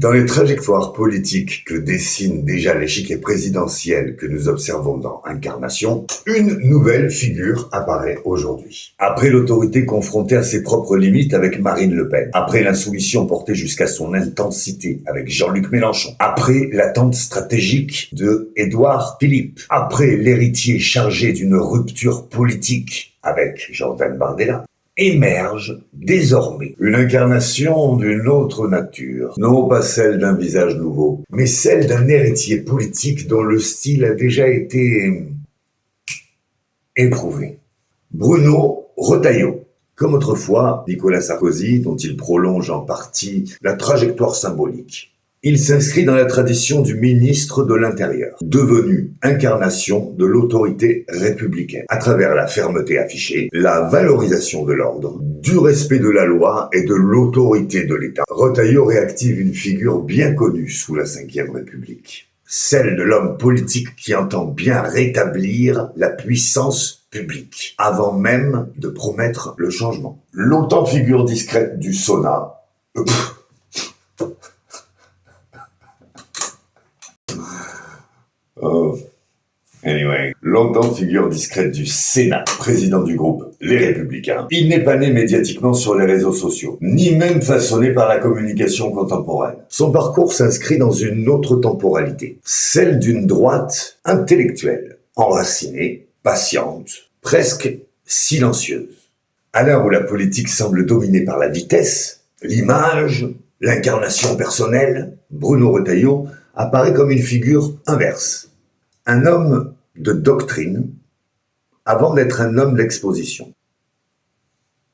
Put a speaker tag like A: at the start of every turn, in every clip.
A: Dans les trajectoires politiques que dessine déjà l'échiquier présidentiel que nous observons dans Incarnation, une nouvelle figure apparaît aujourd'hui. Après l'autorité confrontée à ses propres limites avec Marine Le Pen, après l'insoumission portée jusqu'à son intensité avec Jean-Luc Mélenchon, après l'attente stratégique de Édouard Philippe, après l'héritier chargé d'une rupture politique avec Jordan Bardella, émerge désormais une incarnation d'une autre nature, non pas celle d'un visage nouveau, mais celle d'un héritier politique dont le style a déjà été éprouvé. Bruno Retailleau. Comme autrefois Nicolas Sarkozy, dont il prolonge en partie la trajectoire symbolique. Il s'inscrit dans la tradition du ministre de l'Intérieur, devenu incarnation de l'autorité républicaine, à travers la fermeté affichée, la valorisation de l'ordre, du respect de la loi et de l'autorité de l'État. Retailleau réactive une figure bien connue sous la Ve République, celle de l'homme politique qui entend bien rétablir la puissance publique, avant même de promettre le changement. Longtemps figure discrète du Sona, longtemps figure discrète du Sénat, président du groupe Les Républicains, il n'est pas né médiatiquement sur les réseaux sociaux, ni même façonné par la communication contemporaine. Son parcours s'inscrit dans une autre temporalité, celle d'une droite intellectuelle, enracinée, patiente, presque silencieuse. À l'heure où la politique semble dominée par la vitesse, l'image, l'incarnation personnelle, Bruno Retailleau apparaît comme une figure inverse. Un homme de doctrine avant d'être un homme d'exposition.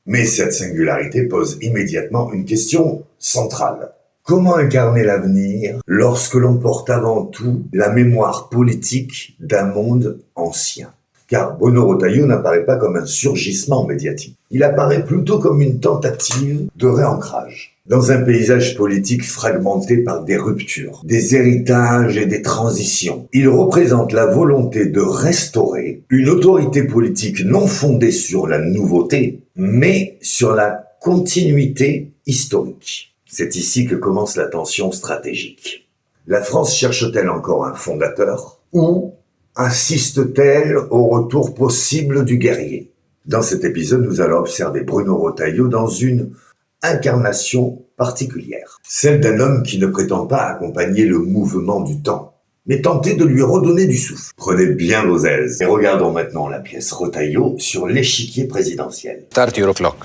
A: Mais cette singularité pose immédiatement une question centrale. Comment incarner l'avenir lorsque l'on porte avant tout la mémoire politique d'un monde ancien ? Car Bruno Retailleau n'apparaît pas comme un surgissement médiatique. Il apparaît plutôt comme une tentative de réancrage. Dans un paysage politique fragmenté par des ruptures, des héritages et des transitions, il représente la volonté de restaurer une autorité politique non fondée sur la nouveauté, mais sur la continuité historique. C'est ici que commence la tension stratégique. La France cherche-t-elle encore un fondateur ou assiste-t-elle au retour possible du guerrier ? Dans cet épisode, nous allons observer Bruno Retailleau dans une incarnation particulière. Celle d'un homme qui ne prétend pas accompagner le mouvement du temps, mais tenter de lui redonner du souffle. Prenez bien vos aises et regardons maintenant la pièce Retailleau sur l'échiquier présidentiel.
B: Start your clock.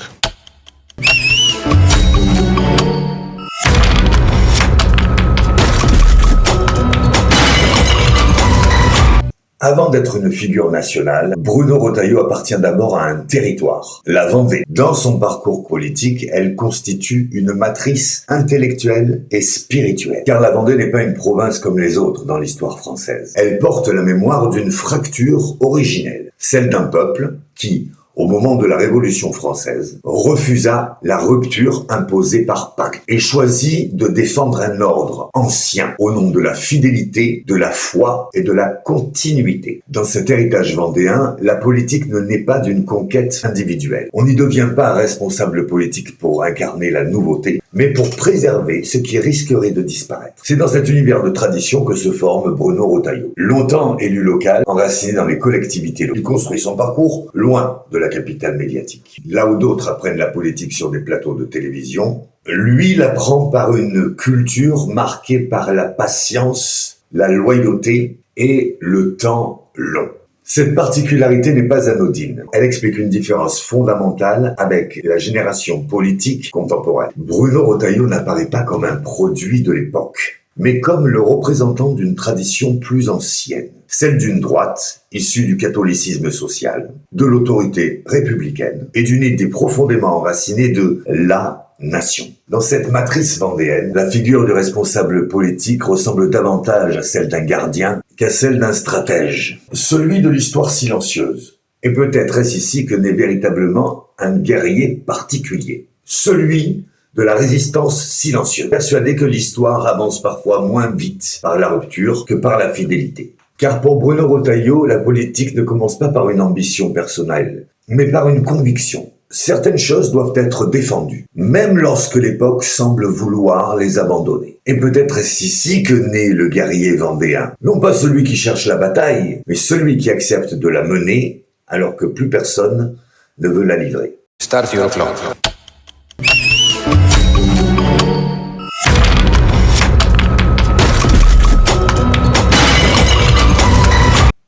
A: Avant d'être une figure nationale, Bruno Retailleau appartient d'abord à un territoire, la Vendée. Dans son parcours politique, elle constitue une matrice intellectuelle et spirituelle. Car la Vendée n'est pas une province comme les autres dans l'histoire française. Elle porte la mémoire d'une fracture originelle, celle d'un peuple qui, au moment de la Révolution française, refusa la rupture imposée par Pact et choisit de défendre un ordre ancien au nom de la fidélité, de la foi et de la continuité. Dans cet héritage vendéen, la politique ne naît pas d'une conquête individuelle. On n'y devient pas un responsable politique pour incarner la nouveauté, mais pour préserver ce qui risquerait de disparaître. C'est dans cet univers de tradition que se forme Bruno Retailleau. Longtemps élu local, enraciné dans les collectivités locales, il construit son parcours loin de la capitale médiatique. Là où d'autres apprennent la politique sur des plateaux de télévision, lui l'apprend par une culture marquée par la patience, la loyauté et le temps long. Cette particularité n'est pas anodine. Elle explique une différence fondamentale avec la génération politique contemporaine. Bruno Retailleau n'apparaît pas comme un produit de l'époque, mais comme le représentant d'une tradition plus ancienne, celle d'une droite issue du catholicisme social, de l'autorité républicaine et d'une idée profondément enracinée de la nation. Dans cette matrice vendéenne, la figure du responsable politique ressemble davantage à celle d'un gardien qu'à celle d'un stratège, celui de l'histoire silencieuse. Et peut-être est-ce ici que naît véritablement un guerrier particulier, celui de la résistance silencieuse, persuadé que l'histoire avance parfois moins vite par la rupture que par la fidélité. Car pour Bruno Retailleau, la politique ne commence pas par une ambition personnelle, mais par une conviction, Certaines choses doivent être défendues, même lorsque l'époque semble vouloir les abandonner. Et peut-être est-ce ici que naît le guerrier vendéen. Non pas celui qui cherche la bataille, mais celui qui accepte de la mener alors que plus personne ne veut la livrer.
B: Start your clock.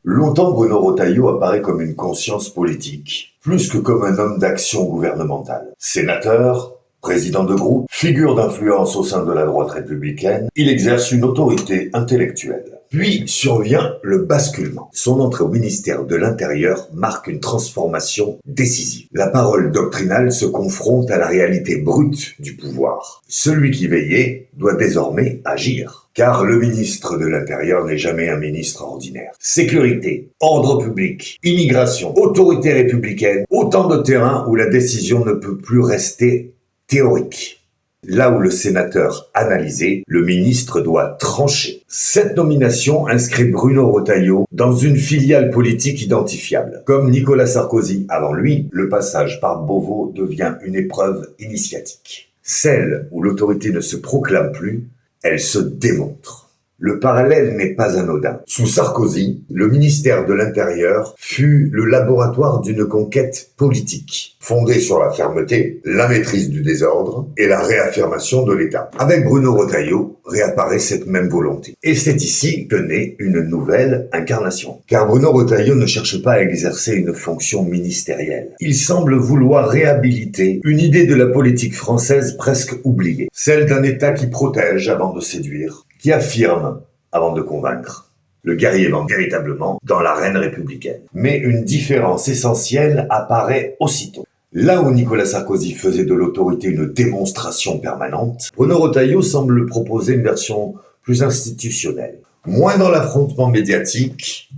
A: Longtemps, Bruno Retailleau apparaît comme une conscience politique, plus que comme un homme d'action gouvernementale. Sénateur, président de groupe, figure d'influence au sein de la droite républicaine, il exerce une autorité intellectuelle. Puis survient le basculement. Son entrée au ministère de l'Intérieur marque une transformation décisive. La parole doctrinale se confronte à la réalité brute du pouvoir. Celui qui veillait doit désormais agir. Car le ministre de l'Intérieur n'est jamais un ministre ordinaire. Sécurité, ordre public, immigration, autorité républicaine, autant de terrains où la décision ne peut plus rester théorique. Là où le sénateur analysait, le ministre doit trancher. Cette nomination inscrit Bruno Retailleau dans une filiale politique identifiable. Comme Nicolas Sarkozy avant lui, le passage par Beauvau devient une épreuve initiatique. Celle où l'autorité ne se proclame plus, elle se démontre. Le parallèle n'est pas anodin. Sous Sarkozy, le ministère de l'Intérieur fut le laboratoire d'une conquête politique, fondée sur la fermeté, la maîtrise du désordre et la réaffirmation de l'État. Avec Bruno Retailleau, réapparaît cette même volonté. Et c'est ici que naît une nouvelle incarnation. Car Bruno Retailleau ne cherche pas à exercer une fonction ministérielle. Il semble vouloir réhabiliter une idée de la politique française presque oubliée. Celle d'un État qui protège avant de séduire, qui affirme avant de convaincre. Le guerrier vend véritablement dans l'arène républicaine. Mais une différence essentielle apparaît aussitôt. Là où Nicolas Sarkozy faisait de l'autorité une démonstration permanente, Bruno Retailleau semble proposer une version plus institutionnelle. Moins dans l'affrontement médiatique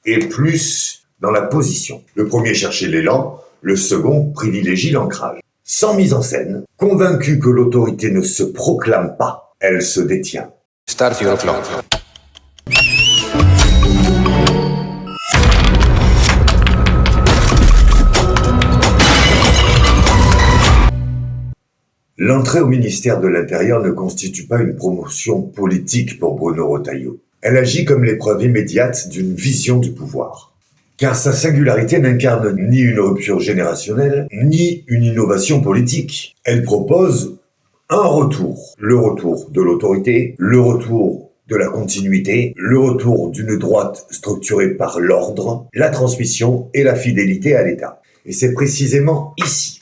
A: et plus dans la position. Le premier cherchait l'élan, le second privilégie l'ancrage. Sans mise en scène, convaincu que l'autorité ne se proclame pas, elle se détient.
B: Start your clock.
A: L'entrée au ministère de l'Intérieur ne constitue pas une promotion politique pour Bruno Retailleau. Elle agit comme l'épreuve immédiate d'une vision du pouvoir. Car sa singularité n'incarne ni une rupture générationnelle, ni une innovation politique. Elle propose un retour. Le retour de l'autorité, le retour de la continuité, le retour d'une droite structurée par l'ordre, la transmission et la fidélité à l'État. Et c'est précisément ici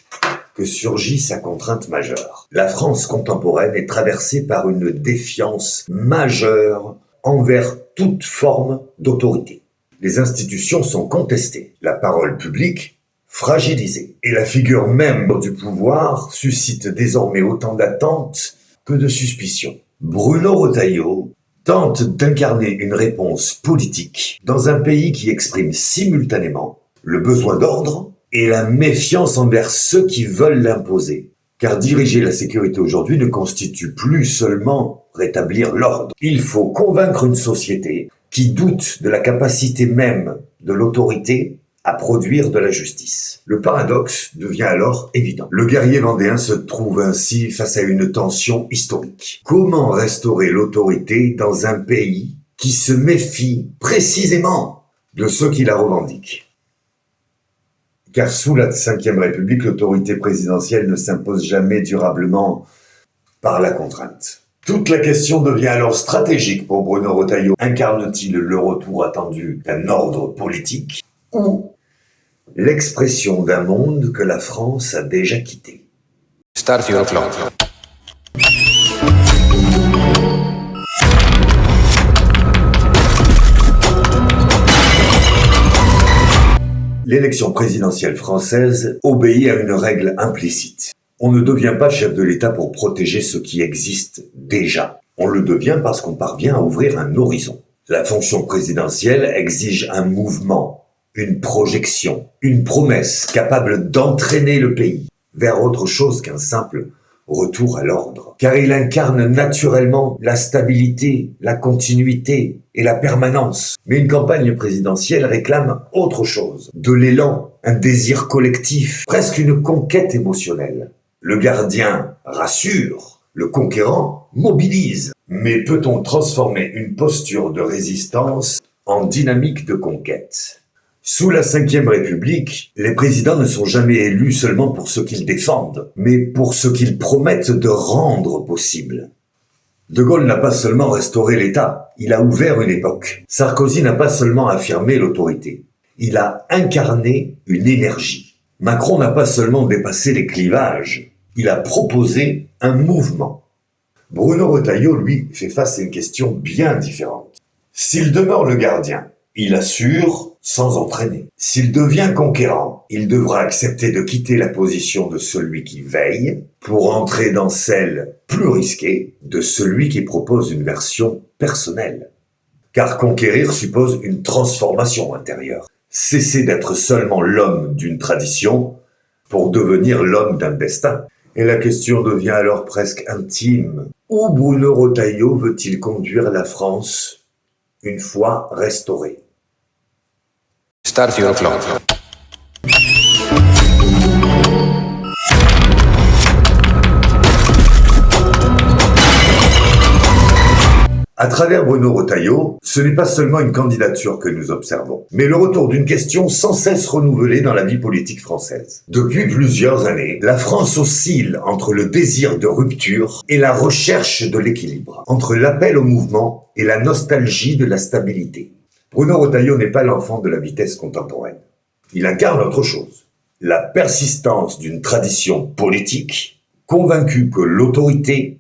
A: que surgit sa contrainte majeure. La France contemporaine est traversée par une défiance majeure envers toute forme d'autorité. Les institutions sont contestées, la parole publique fragilisée, et la figure même du pouvoir suscite désormais autant d'attentes que de suspicions. Bruno Retailleau tente d'incarner une réponse politique dans un pays qui exprime simultanément le besoin d'ordre et la méfiance envers ceux qui veulent l'imposer. Car diriger la sécurité aujourd'hui ne constitue plus seulement rétablir l'ordre. Il faut convaincre une société qui doute de la capacité même de l'autorité à produire de la justice. Le paradoxe devient alors évident. Le guerrier vendéen se trouve ainsi face à une tension historique. Comment restaurer l'autorité dans un pays qui se méfie précisément de ceux qui la revendiquent? Car sous la Ve République, l'autorité présidentielle ne s'impose jamais durablement par la contrainte. Toute la question devient alors stratégique pour Bruno Retailleau. Incarne-t-il le retour attendu d'un ordre politique ou l'expression d'un monde que la France a déjà quitté?
B: Start your clock.
A: L'élection présidentielle française obéit à une règle implicite. On ne devient pas chef de l'État pour protéger ce qui existe déjà. On le devient parce qu'on parvient à ouvrir un horizon. La fonction présidentielle exige un mouvement, une projection, une promesse capable d'entraîner le pays vers autre chose qu'un simple retour à l'ordre, car il incarne naturellement la stabilité, la continuité et la permanence. Mais une campagne présidentielle réclame autre chose, de l'élan, un désir collectif, presque une conquête émotionnelle. Le gardien rassure, le conquérant mobilise. Mais peut-on transformer une posture de résistance en dynamique de conquête ? Sous la Ve République, les présidents ne sont jamais élus seulement pour ce qu'ils défendent, mais pour ce qu'ils promettent de rendre possible. De Gaulle n'a pas seulement restauré l'État, il a ouvert une époque. Sarkozy n'a pas seulement affirmé l'autorité, il a incarné une énergie. Macron n'a pas seulement dépassé les clivages, il a proposé un mouvement. Bruno Retailleau, lui, fait face à une question bien différente. S'il demeure le gardien, il assure sans entraîner. S'il devient conquérant, il devra accepter de quitter la position de celui qui veille pour entrer dans celle plus risquée de celui qui propose une version personnelle. Car conquérir suppose une transformation intérieure. Cesser d'être seulement l'homme d'une tradition pour devenir l'homme d'un destin. Et la question devient alors presque intime. Où Bruno Retailleau veut-il conduire la France une fois restaurée ?
B: Start your clock.
A: À travers Bruno Retailleau, ce n'est pas seulement une candidature que nous observons, mais le retour d'une question sans cesse renouvelée dans la vie politique française. Depuis plusieurs années, la France oscille entre le désir de rupture et la recherche de l'équilibre, entre l'appel au mouvement et la nostalgie de la stabilité. Bruno Retailleau n'est pas l'enfant de la vitesse contemporaine. Il incarne autre chose. La persistance d'une tradition politique, convaincu que l'autorité,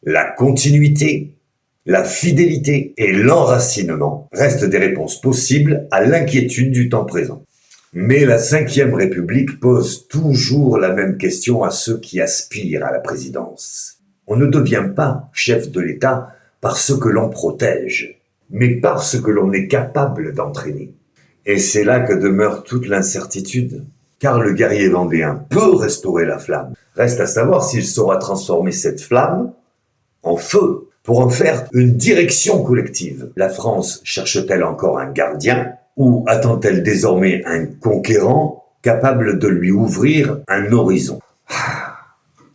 A: la continuité, la fidélité et l'enracinement restent des réponses possibles à l'inquiétude du temps présent. Mais la Ve République pose toujours la même question à ceux qui aspirent à la présidence. On ne devient pas chef de l'État par ce que l'on protège, mais par ce que l'on est capable d'entraîner. Et c'est là que demeure toute l'incertitude. Car le guerrier vendéen peut restaurer la flamme. Reste à savoir s'il saura transformer cette flamme en feu, pour en faire une direction collective. La France cherche-t-elle encore un gardien ou attend-elle désormais un conquérant capable de lui ouvrir un horizon ?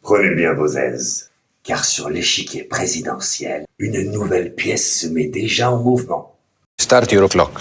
A: Prenez bien vos aises, car sur l'échiquier présidentiel, une nouvelle pièce se met déjà en mouvement.
B: Start your clock.